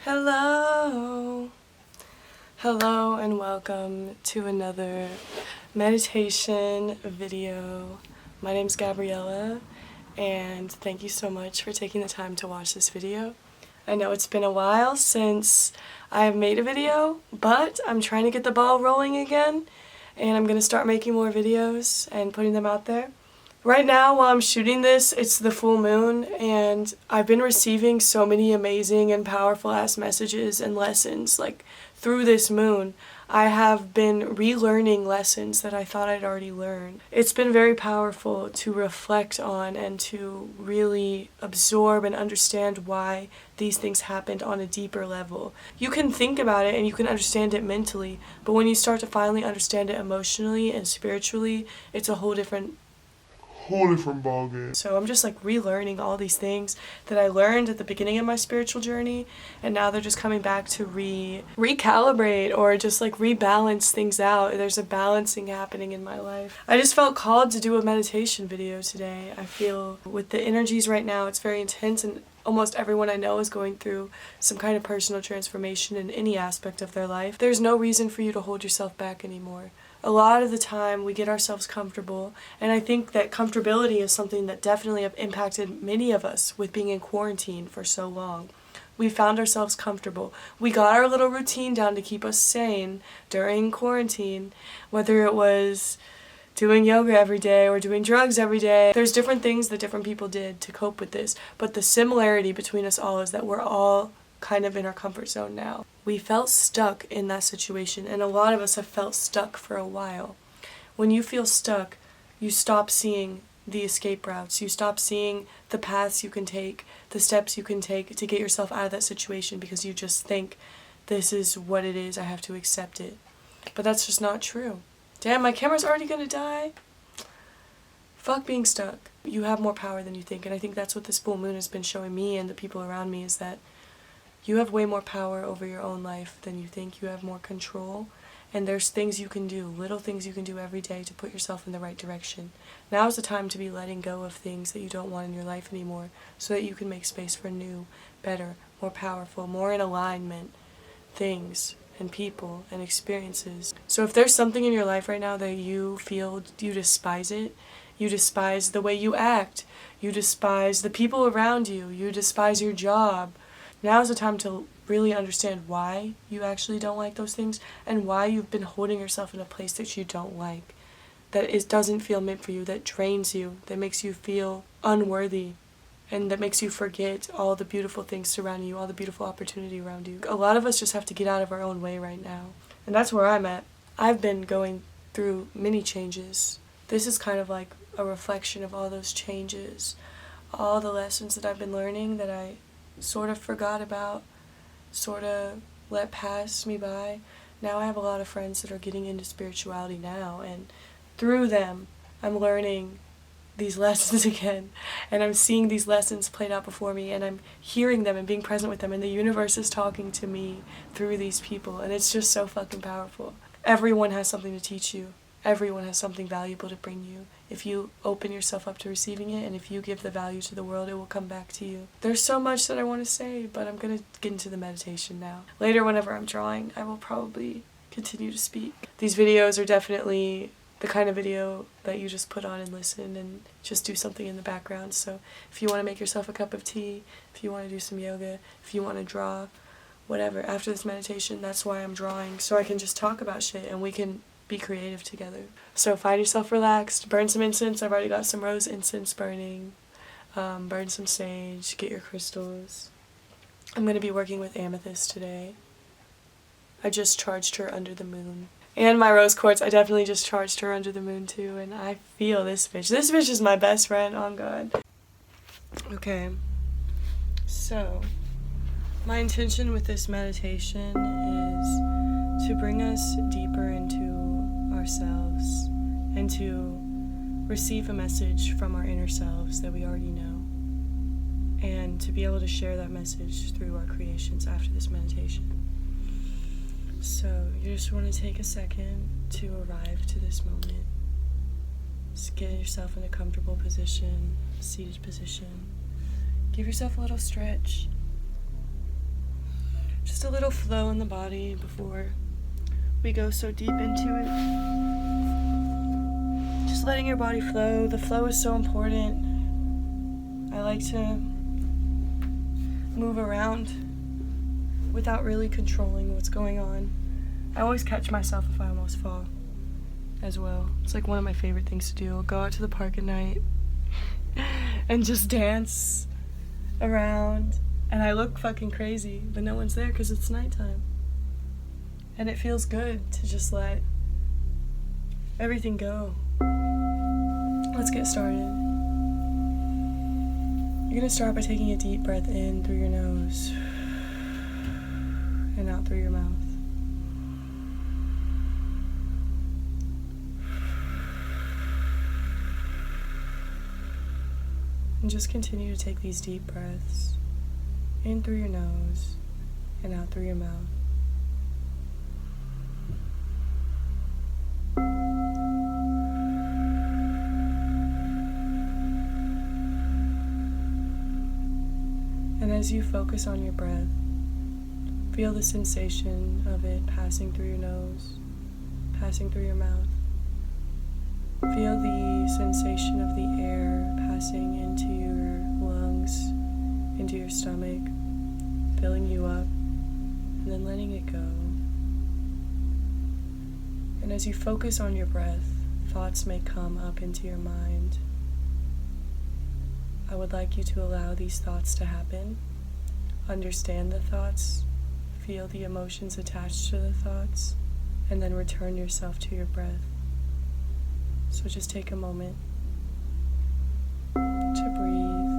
Hello! Hello and welcome to another meditation video. My name's Gabriella and thank you so much for taking the time to watch this video. I know it's been a while since I have made a video, but I'm trying to get the ball rolling again and I'm going to start making more videos and putting them out there. Right now, while I'm shooting this, it's the full moon, and I've been receiving so many amazing and powerful-ass messages and lessons, through this moon. I have been relearning lessons that I thought I'd already learned. It's been very powerful to reflect on and to really absorb and understand why these things happened on a deeper level. You can think about it and you can understand it mentally, but when you start to finally understand it emotionally and spiritually, it's a whole different ballgame. So I'm just relearning all these things that I learned at the beginning of my spiritual journey, and now they're just coming back to recalibrate or just rebalance things out. There's a balancing happening in my life. I just felt called to do a meditation video today. I feel with the energies right now, it's very intense, and almost everyone I know is going through some kind of personal transformation in any aspect of their life. There's no reason for you to hold yourself back anymore. A lot of the time we get ourselves comfortable, and I think that comfortability is something that definitely have impacted many of us with being in quarantine for so long. We found ourselves comfortable. We got our little routine down to keep us sane during quarantine, whether it was doing yoga every day or doing drugs every day. There's different things that different people did to cope with this, but the similarity between us all is that we're all kind of in our comfort zone now. We felt stuck in that situation, and a lot of us have felt stuck for a while. When you feel stuck, you stop seeing the escape routes. You stop seeing the paths you can take, the steps you can take to get yourself out of that situation, because you just think, this is what it is, I have to accept it. But that's just not true. Damn, my camera's already gonna die. Fuck being stuck. You have more power than you think, and I think that's what this full moon has been showing me and the people around me, is that you have way more power over your own life than you think. You have more control, and there's things you can do, little things you can do every day to put yourself in the right direction. Now is the time to be letting go of things that you don't want in your life anymore, so that you can make space for new, better, more powerful, more in alignment things and people and experiences. So if there's something in your life right now that you feel you despise it, you despise the way you act, you despise the people around you, you despise your job, now is the time to really understand why you actually don't like those things and why you've been holding yourself in a place that you don't like, that it doesn't feel meant for you, that drains you, that makes you feel unworthy, and that makes you forget all the beautiful things surrounding you, all the beautiful opportunity around you. A lot of us just have to get out of our own way right now, and that's where I'm at. I've been going through many changes. This is kind of like a reflection of all those changes, all the lessons that I've been learning that I sort of forgot about, sort of let pass me by. Now I have a lot of friends that are getting into spirituality now, and through them I'm learning these lessons again, and I'm seeing these lessons played out before me, and I'm hearing them and being present with them, and the universe is talking to me through these people, and it's just so fucking powerful. Everyone has something to teach you. Everyone has something valuable to bring you. If you open yourself up to receiving it, and if you give the value to the world, it will come back to you. There's so much that I want to say, but I'm going to get into the meditation now. Later, whenever I'm drawing, I will probably continue to speak. These videos are definitely the kind of video that you just put on and listen and just do something in the background. So if you want to make yourself a cup of tea, if you want to do some yoga, if you want to draw, whatever, after this meditation, that's why I'm drawing, so I can just talk about shit and we can be creative together. So find yourself relaxed, burn some incense. I've already got some rose incense burning. Burn some sage, get your crystals. I'm going to be working with amethyst today. I just charged her under the moon. And my rose quartz, I definitely just charged her under the moon too, and I feel this bitch. This bitch is my best friend, on God. Okay, so my intention with this meditation is to bring us deeper into ourselves and to receive a message from our inner selves that we already know, and to be able to share that message through our creations after this meditation. So you just want to take a second to arrive to this moment. Just get yourself in a comfortable position, seated position. Give yourself a little stretch. just a little flow in the body before we go so deep into it. Just letting your body flow. The flow is so important. I like to move around without really controlling what's going on. I always catch myself if I almost fall as well. It's like one of my favorite things to do. I'll go out to the park at night and just dance around, and I look fucking crazy, but no one's there because it's nighttime. And it feels good to just let everything go. Let's get started. You're gonna start by taking a deep breath in through your nose and out through your mouth. And just continue to take these deep breaths in through your nose and out through your mouth. And as you focus on your breath, feel the sensation of it passing through your nose, passing through your mouth. Feel the sensation of the air passing into your lungs, into your stomach, filling you up, and then letting it go. And as you focus on your breath, thoughts may come up into your mind. I would like you to allow these thoughts to happen. Understand the thoughts, feel the emotions attached to the thoughts, and then return yourself to your breath. So just take a moment to breathe.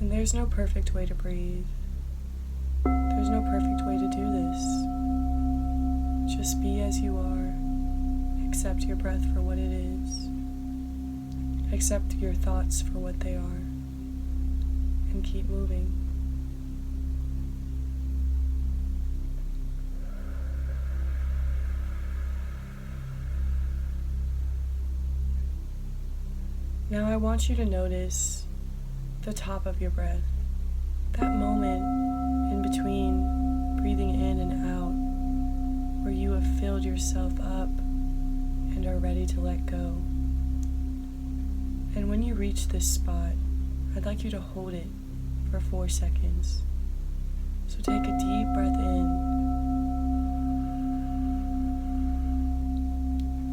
And there's no perfect way to breathe. There's no perfect way to do this. Just be as you are. Accept your breath for what it is. Accept your thoughts for what they are. And keep moving. Now I want you to notice the top of your breath, that moment in between breathing in and out where you have filled yourself up and are ready to let go. And when you reach this spot, I'd like you to hold it for 4 seconds. So take a deep breath in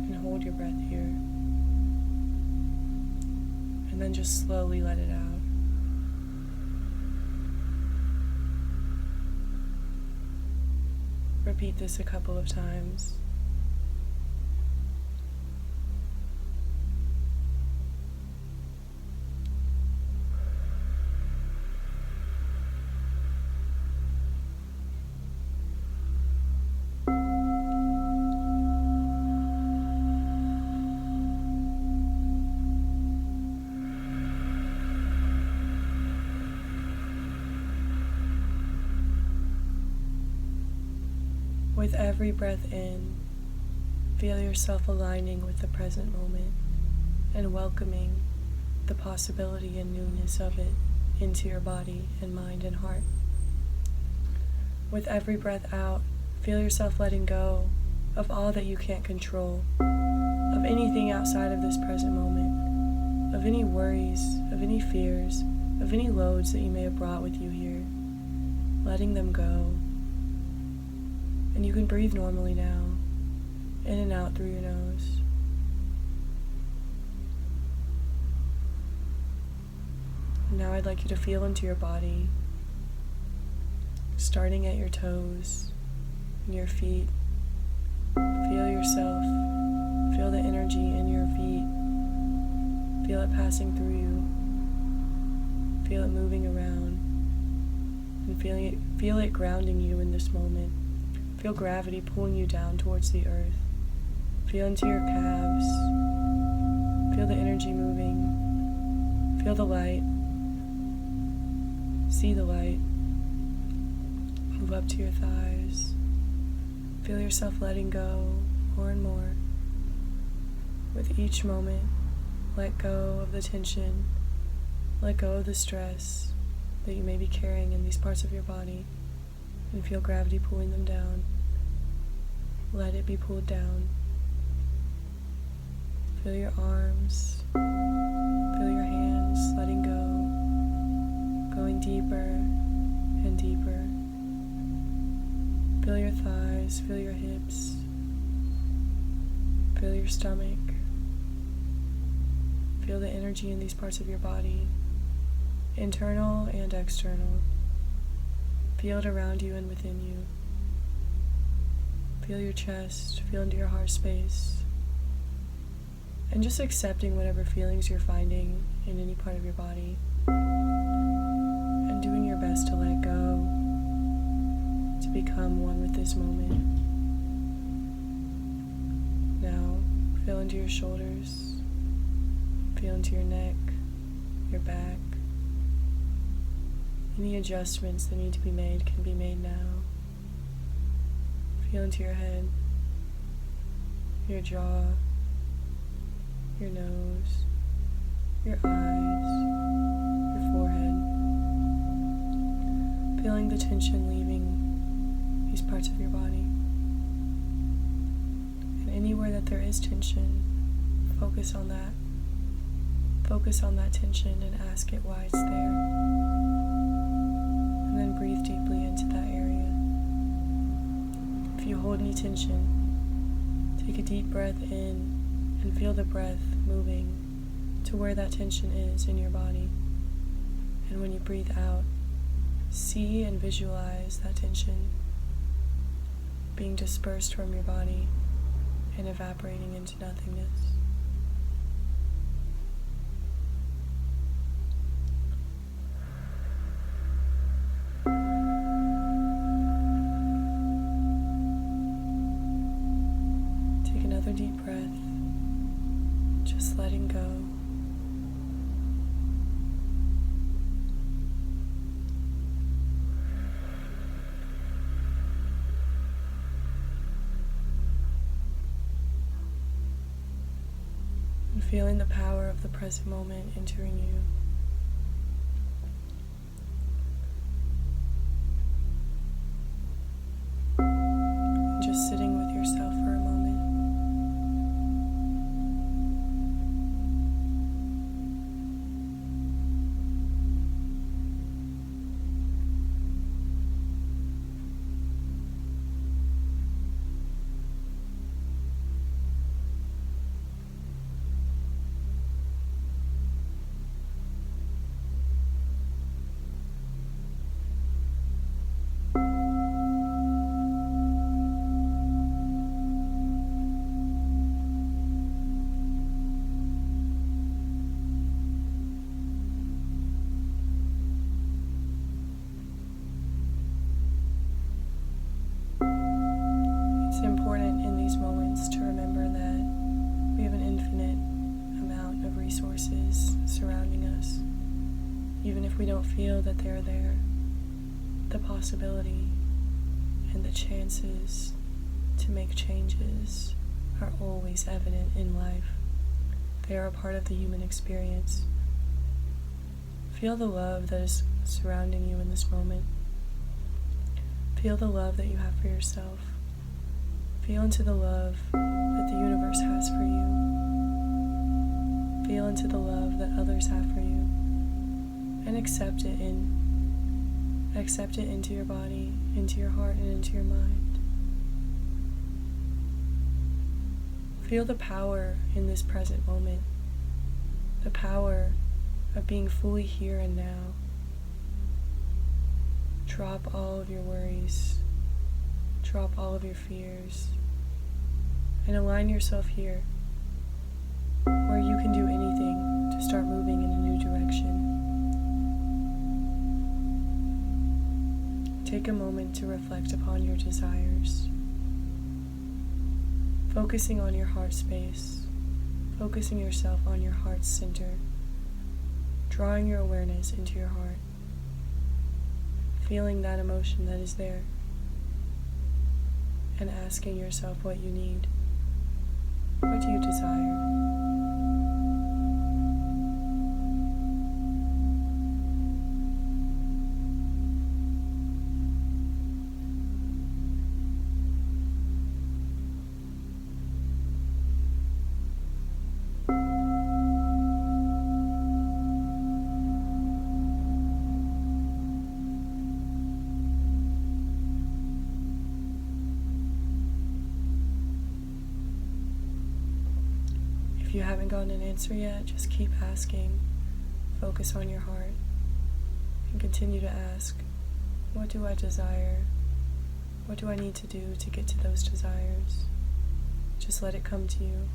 and hold your breath here, and then just slowly let it out. Repeat this a couple of times. With every breath in, feel yourself aligning with the present moment and welcoming the possibility and newness of it into your body and mind and heart. With every breath out, feel yourself letting go of all that you can't control, of anything outside of this present moment, of any worries, of any fears, of any loads that you may have brought with you here, letting them go. And you can breathe normally now, in and out through your nose. And now I'd like you to feel into your body, starting at your toes and your feet. Feel yourself, feel the energy in your feet. Feel it passing through you. Feel it moving around. And feel it grounding you in this moment. feel gravity pulling you down towards the earth. Feel into your calves. Feel the energy moving. Feel the light. See the light. Move up to your thighs. Feel yourself letting go more and more. With each moment, let go of the tension. Let go of the stress that you may be carrying in these parts of your body, and feel gravity pulling them down. Let it be pulled down. Feel your arms, feel your hands letting go, going deeper and deeper. Feel your thighs, feel your hips, feel your stomach. Feel the energy in these parts of your body, internal and external. Feel it around you and within you. Feel your chest, feel into your heart space. And just accepting whatever feelings you're finding in any part of your body. And doing your best to let go, to become one with this moment. Now, feel into your shoulders. Feel into your neck, your back. Any adjustments that need to be made can be made now. Feel into your head, your jaw, your nose, your eyes, your forehead. Feeling the tension leaving these parts of your body. And anywhere that there is tension, focus on that. Focus on that tension and ask it why it's there. And then breathe deeply into that area. If you hold any tension, take a deep breath in and feel the breath moving to where that tension is in your body. And when you breathe out, see and visualize that tension being dispersed from your body and evaporating into nothingness. Deep breath, just letting go. And feeling the power of the present moment entering you. And just sitting with yourself for a moment. It's important in these moments to remember that we have an infinite amount of resources surrounding us. Even if we don't feel that they're there, the possibility and the chances to make changes are always evident in life. They are a part of the human experience. Feel the love that is surrounding you in this moment. Feel the love that you have for yourself. Feel into the love that the universe has for you. Feel into the love that others have for you. And accept it into your body, into your heart, and into your mind. Feel the power in this present moment. The power of being fully here and now. Drop all of your worries. Drop all of your fears. And align yourself here, where you can do anything to start moving in a new direction. Take a moment to reflect upon your desires. focusing on your heart space, focusing yourself on your heart's center, drawing your awareness into your heart, feeling that emotion that is there, and asking yourself what you need. What do you desire? If you haven't gotten an answer yet, just keep asking. Focus on your heart and continue to ask, what do I desire? What do I need to do to get to those desires? Just let it come to you.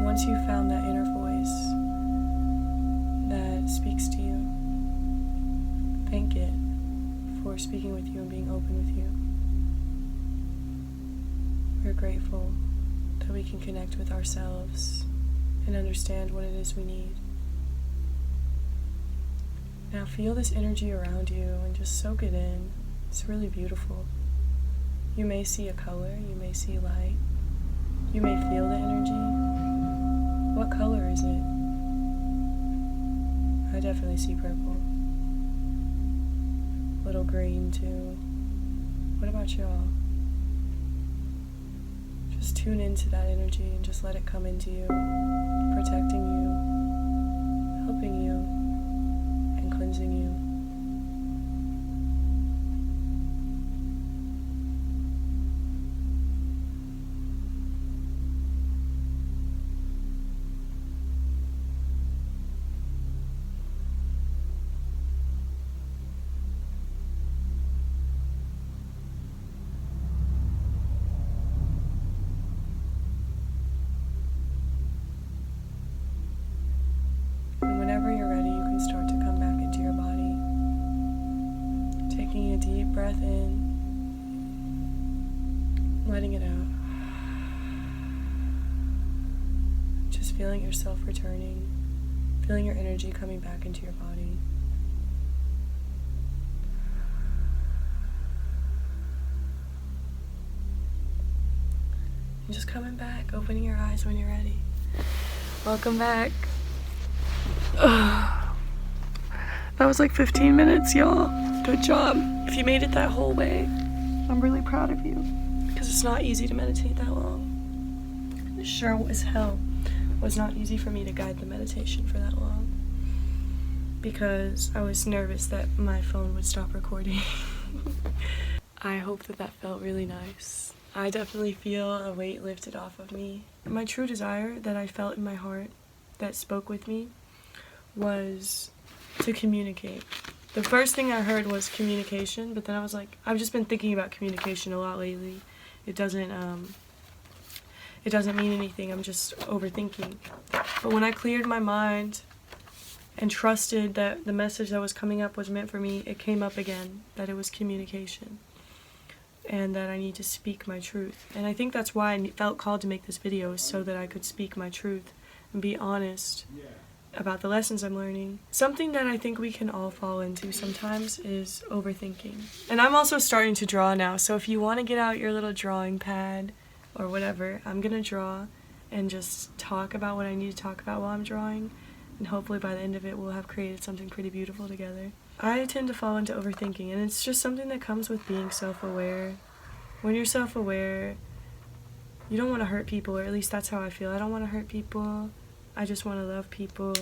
Once you've found that inner voice that speaks to you, thank it for speaking with you and being open with you. We're grateful that we can connect with ourselves and understand what it is we need. Now feel this energy around you and just soak it in. It's really beautiful. You may see a color, you may see light, you may feel the energy. What color is it? I definitely see purple. Little green too. What about y'all? Just tune into that energy and just let it come into you, protecting you, helping you, and cleansing you. Whenever you're ready, you can start to come back into your body. Taking a deep breath in, letting it out. Just feeling yourself returning, feeling your energy coming back into your body. And just coming back, opening your eyes when you're ready. Welcome back. That was like 15 minutes, y'all. Good job. If you made it that whole way, I'm really proud of you. Because it's not easy to meditate that long. It sure as hell was not easy for me to guide the meditation for that long. Because I was nervous that my phone would stop recording. I hope that felt really nice. I definitely feel a weight lifted off of me. My true desire that I felt in my heart that spoke with me was to communicate. The first thing I heard was communication, but then I was like, I've just been thinking about communication a lot lately. It doesn't mean anything, I'm just overthinking. But when I cleared my mind and trusted that the message that was coming up was meant for me, it came up again, that it was communication. And that I need to speak my truth. And I think that's why I felt called to make this video, is so that I could speak my truth and be honest about the lessons I'm learning. Something that I think we can all fall into sometimes is overthinking. And I'm also starting to draw now, so if you want to get out your little drawing pad or whatever, I'm gonna draw and just talk about what I need to talk about while I'm drawing, and hopefully by the end of it we'll have created something pretty beautiful together. I tend to fall into overthinking, and it's just something that comes with being self-aware. When you're self-aware, you don't want to hurt people, or at least that's how I feel. I don't want to hurt people. I just want to love people,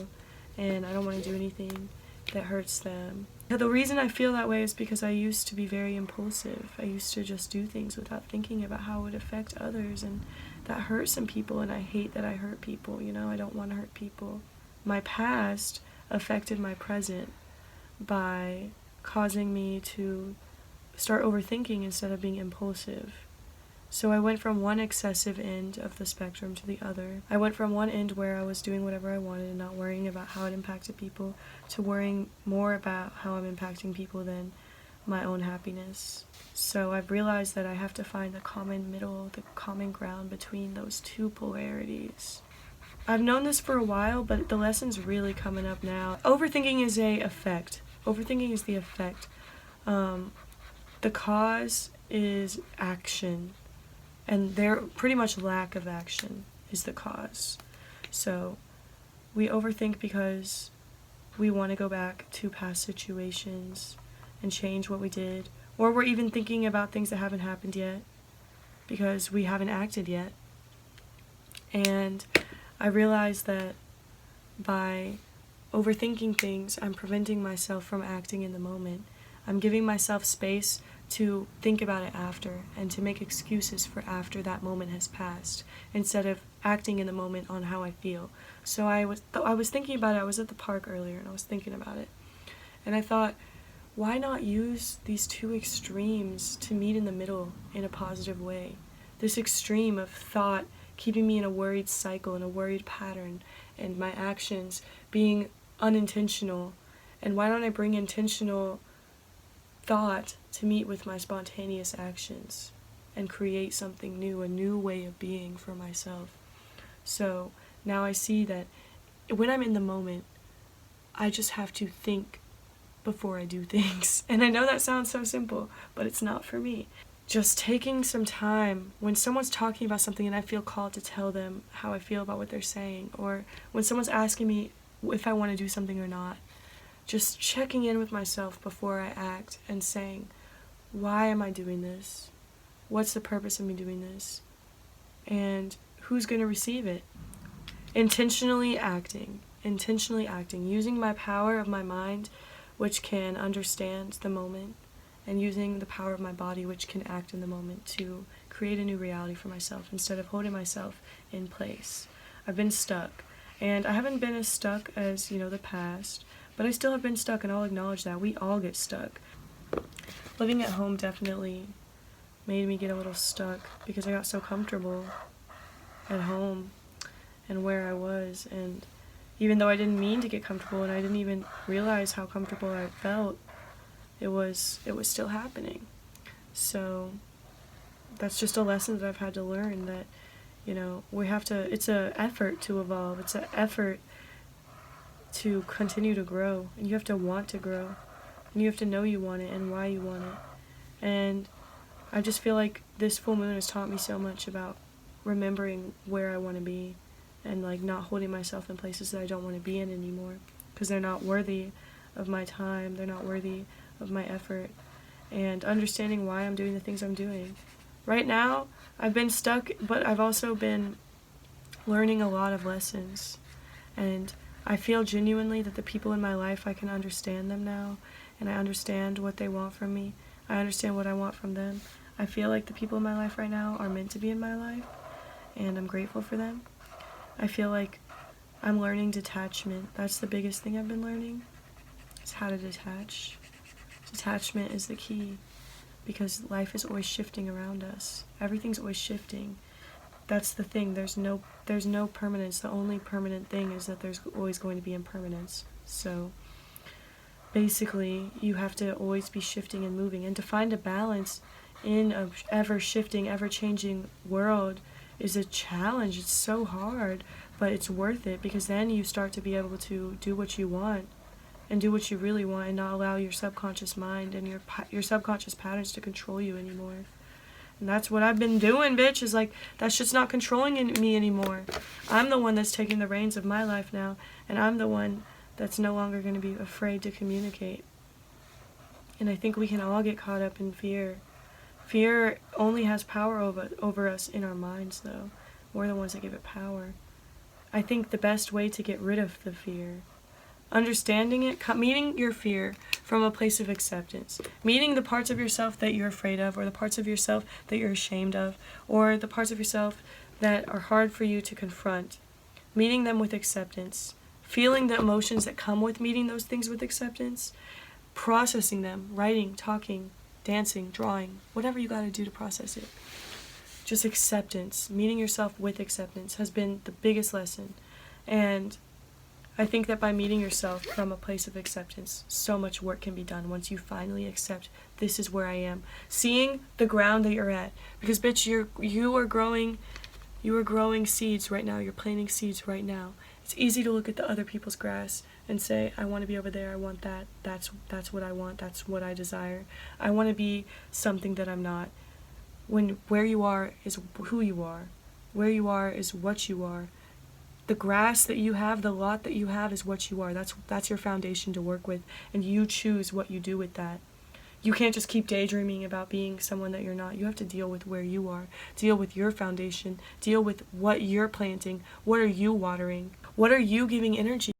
and I don't want to do anything that hurts them. The reason I feel that way is because I used to be very impulsive. I used to just do things without thinking about how it would affect others, and that hurt some people, and I hate that I hurt people, you know? I don't want to hurt people. My past affected my present by causing me to start overthinking instead of being impulsive. So I went from one excessive end of the spectrum to the other. I went from one end where I was doing whatever I wanted and not worrying about how it impacted people, to worrying more about how I'm impacting people than my own happiness. So I've realized that I have to find the common middle, the common ground between those two polarities. I've known this for a while, but the lesson's really coming up now. Overthinking is a effect. Overthinking is the effect. The cause is action. And their pretty much lack of action is the cause. So we overthink because we want to go back to past situations and change what we did. Or we're even thinking about things that haven't happened yet because we haven't acted yet. And I realized that by overthinking things, I'm preventing myself from acting in the moment. I'm giving myself space to think about it after and to make excuses for after that moment has passed instead of acting in the moment on how I feel. So I was thinking about it. I was at the park earlier and I was thinking about it. And I thought, why not use these two extremes to meet in the middle in a positive way? This extreme of thought keeping me in a worried cycle, in a worried pattern, and my actions being unintentional. And why don't I bring intentional thought to meet with my spontaneous actions and create something new, a new way of being for myself? So now I see that when I'm in the moment, I just have to think before I do things. And I know that sounds so simple, but it's not for me. Just taking some time when someone's talking about something and I feel called to tell them how I feel about what they're saying, or when someone's asking me if I want to do something or not, just checking in with myself before I act and saying, why am I doing this? What's the purpose of me doing this? And who's going to receive it? Intentionally acting, using my power of my mind, which can understand the moment, and using the power of my body, which can act in the moment to create a new reality for myself instead of holding myself in place. I've been stuck, and I haven't been as stuck as, the past, but I still have been stuck, and I'll acknowledge that. We all get stuck. Living at home definitely made me get a little stuck because I got so comfortable at home and where I was, and even though I didn't mean to get comfortable and I didn't even realize how comfortable I felt, it was still happening. So that's just a lesson that I've had to learn, that we have to, it's an effort to evolve, it's an effort to continue to grow, and you have to want to grow, and you have to know you want it and why you want it. And I just feel like this full moon has taught me so much about remembering where I want to be and not holding myself in places that I don't want to be in anymore because they're not worthy of my time, they're not worthy of my effort, and understanding why I'm doing the things I'm doing. Right now, I've been stuck, but I've also been learning a lot of lessons, and I feel genuinely that the people in my life, I can understand them now, and I understand what they want from me. I understand what I want from them. I feel like the people in my life right now are meant to be in my life, and I'm grateful for them. I feel like I'm learning detachment. That's the biggest thing I've been learning, is how to detach. Detachment is the key, because life is always shifting around us. Everything's always shifting. That's the thing. There's no permanence. The only permanent thing is that there's always going to be impermanence. So basically, you have to always be shifting and moving, and to find a balance in a ever-shifting, ever-changing world is a challenge. It's so hard, but it's worth it, because then you start to be able to do what you want and do what you really want, and not allow your subconscious mind and your subconscious patterns to control you anymore. And that's what I've been doing, bitch, is that shit's not controlling me anymore. I'm the one that's taking the reins of my life now, and I'm the one that's no longer going to be afraid to communicate. And I think we can all get caught up in fear. Fear only has power over us in our minds, though. We're the ones that give it power. I think the best way to get rid of the fear, understanding it, meeting your fear from a place of acceptance, meeting the parts of yourself that you're afraid of, or the parts of yourself that you're ashamed of, or the parts of yourself that are hard for you to confront, meeting them with acceptance, feeling the emotions that come with meeting those things with acceptance, processing them, writing, talking, dancing, drawing, whatever you got to do to process it. Just acceptance, meeting yourself with acceptance has been the biggest lesson. And I think that by meeting yourself from a place of acceptance, so much work can be done once you finally accept, this is where I am. Seeing the ground that you're at. Because bitch, you are growing seeds right now. You're planting seeds right now. It's easy to look at the other people's grass and say, I want to be over there, I want that. That's what I want, that's what I desire. I want to be something that I'm not. When where you are is who you are. Where you are is what you are. The grass that you have, the lot that you have is what you are. That's your foundation to work with, and you choose what you do with that. You can't just keep daydreaming about being someone that you're not. You have to deal with where you are, deal with your foundation, deal with what you're planting, what are you watering, what are you giving energy